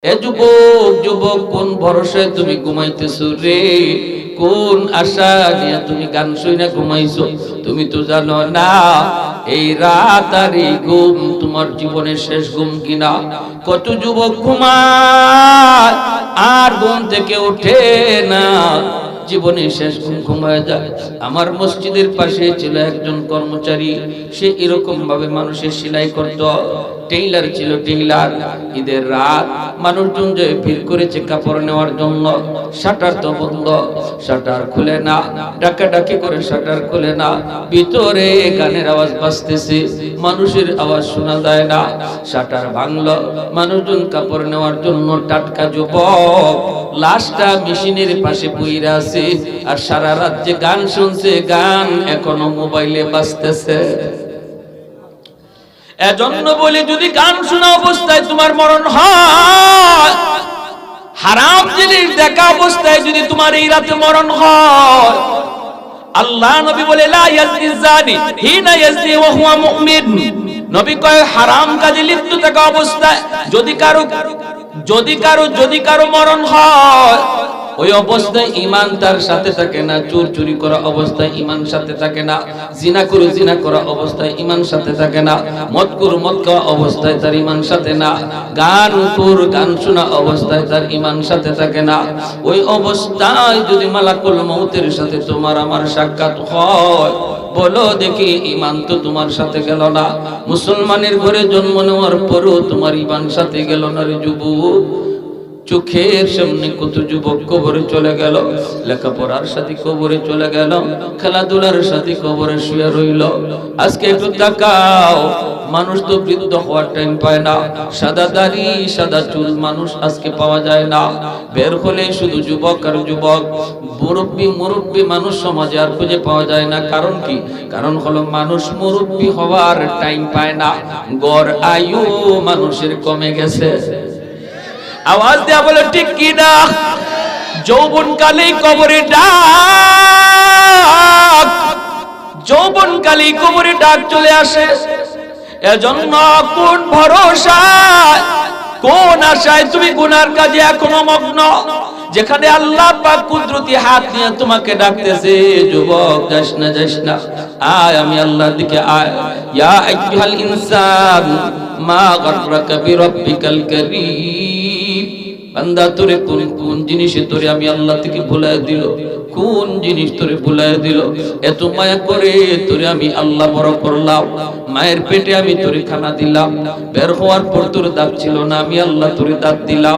এ যুবক যুবক, কোন ভরসায় তুমি ঘুমাইতেছো রে? কোন আশা নিয়ে তুমি গান শুনে ঘুমাইছো? তুমি তো জানো না এই রাত আর এই ঘুম তোমার জীবনের শেষ ঘুম কিনা। কত যুবক ঘুমায় আর ঘুম থেকে ওঠে না, জীবনের শেষ ঘুম ঘুমায় যায়। আমার মসজিদের পাশে ছিল একজন কর্মচারী, সে এরকম ভাবে মানুষের সেলাই করত, টেইলার ছিল টেইলার। ঈদের রাত মানুষজন যে ভিড় করেছে কাপড় নেওয়ার জন্য, শাটার তো বন্ধ, শাটার খুলে না, ডাকাডাকি করে শাটার খুলে না, ভিতরে গানের আওয়াজ বাজতেছে, মানুষের আওয়াজ শোনা যায় না। শাটার ভাঙলো, মানুষজন কাপড় নেওয়ার জন্য টাটকা যুবক লাশটা মেশিনের পাশে পইরা আছে, আর সারা রাত যে গান শুনছে, গান এখনো মোবাইলে বাজতেছে। এজন্য বলি, যদি গান শোনা অবস্থায় তোমার মরণ হয়, হারাম জিনিস দেখা অবস্থায় যদি তোমার এই রাতে মরণ হয়, আল্লাহ নবী বলে লা ইয়াজনি জানি হিনা ইয়াজনি ওয়া হুয়া মুমিন। নবী কয় হারাম কাজে লিপ্ত থাকা অবস্থায় যদি কারো মরণ হয়, ওই অবস্থায় ঈমান তার সাথে থাকে না। চুরি করা অবস্থায় ঈমান সাথে থাকে না, জিনা করা অবস্থায় ঈমান সাথে থাকে না, মদ খাওয়া অবস্থায় তার ঈমান সাথে না, গান শোনা অবস্থায় তার ঈমান সাথে থাকে না। ওই অবস্থায় যদি মালাকুল মউতের সাথে তোমার আমার সাক্ষাৎ হয়, বলো দেখি ঈমান তো তোমার সাথে গেল না। মুসলমানের ঘরে জন্ম নেওয়ার পরও তোমার ঈমান সাথে গেল না রে যুবক। চোখের সামনে কত যুবক কবরে চলে গেল, লেখাপড়ার সাথে কবরে চলে গেল, খেলাধুলার সাথে কবরে শুয়ে রইল। আজকে একটু তাকাও, মানুষ তো বৃদ্ধ হওয়ার টাইম পায় না, সাদা দাড়ি সাদা চুল মানুষ আজকে পাওয়া যায় না। বের হলে শুধু যুবক আর যুবক, মুরব্বী মানুষ সমাজে আর খুঁজে পাওয়া যায় না। কারণ কি? কারণ হলো মানুষ মুরব্বী হওয়ার টাইম পায় না, গড় আয়ু মানুষের কমে গেছে। আওয়াজ দেয়া বলে ঠিক কি না? যৌবনকালে কবরে ডাক, যৌবনকালে কবরে ডাক চলে আসে। এজন্য কোন ভরসায়, কোন আশায় তুমি গুনার কাজে এখনো মগ্ন, যেখানে আল্লাহ পাক কুদরতি হাত নিয়ে তোমাকে ডাকতেছে, যুবক যাস না, আয় আমি আল্লাহর দিকে আয়। ইয়া আইয়ুহাল ইনসান মা গাররাকা বিরাব্বিকাল কারীম। বান্দা তোরে কোন জিনিসে তোরে আমি আল্লাহ থেকে ভুলায় দিল? কোন জিনিস তোরে ভুলায় দিল? এত মায়া করে তোরে আমি আল্লাহ বড় করলাম, মায়ের পেটে আমি তোরে খানা দিলাম, বের হওয়ার পর তোর দাঁত ছিল না, আমি আল্লাহ তোরে দাঁত দিলাম।